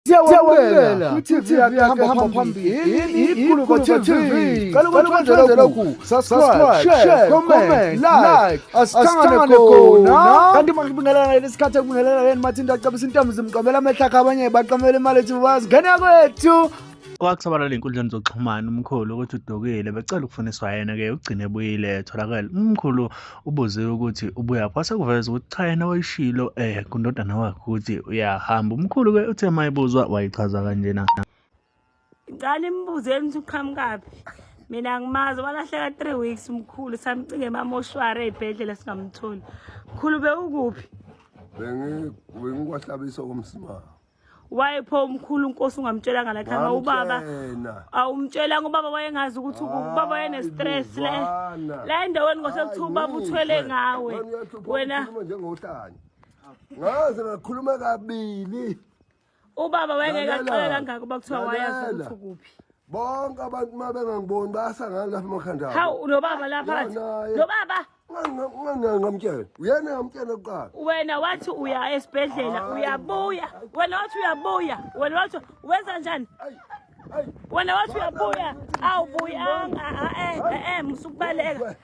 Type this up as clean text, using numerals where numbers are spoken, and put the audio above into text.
Siyawamukela ku-TV yakahamba phambili ikhuluba TV. Qala ukuthondela lokhu, subscribe, share, comment, like, asihlangane khona. Kanti manje bingelela lesikhathi ekubingelela yena mathinta acabisa intombi zimqomela amehla akhe abanye baqamela imali ethi bazingena kwethu. Wakusabalala ey'nkundleni zokuxhumana umkhulu ukuthi udukile becela ukufuniswa yena-ke ugcine ebuyile tholakele umkhulu ubuziwe ukuthi ubuya phose kuveza ukuthi cha yena wayishilo kundodana wakhe ukuthi uyahamba umkhulu-ke uthe mayibuzwa wayichaza kanjena. Ngicela imbuzeni ukuthi uqhamukaphi. Mina ngimazi walahleka 3 weeks umkhulu samcinga emamoshwari ey'bhedlela singamtholi. Mkhulu bewukuphi? Bengikwahlabisa komsimama. Wayepho umkhulu unkosi ungamtshelanga la khama ubaba awumtshelanga ubaba wayengazi ukuthi ubaba wayenestress la endaweni ngosekuthiwa ubaba uthwele ngawe wena njengohlanya ngaze ngakhuluma kabili ubaba wayengeke axole kangaka kuba kuthiwa wayazi ukuthi ukuphi bonke abantu mabengangiboni basangana lapha emakhanda hawu nobaba lapha athi nobaba ngamtshela uyena ngamtshela kuqala wena wathi uya esibhedlela uyabuya wena wathi uyabuya wena wathi wenza njani wena wathi uyabuya awubuyanga musukubaleka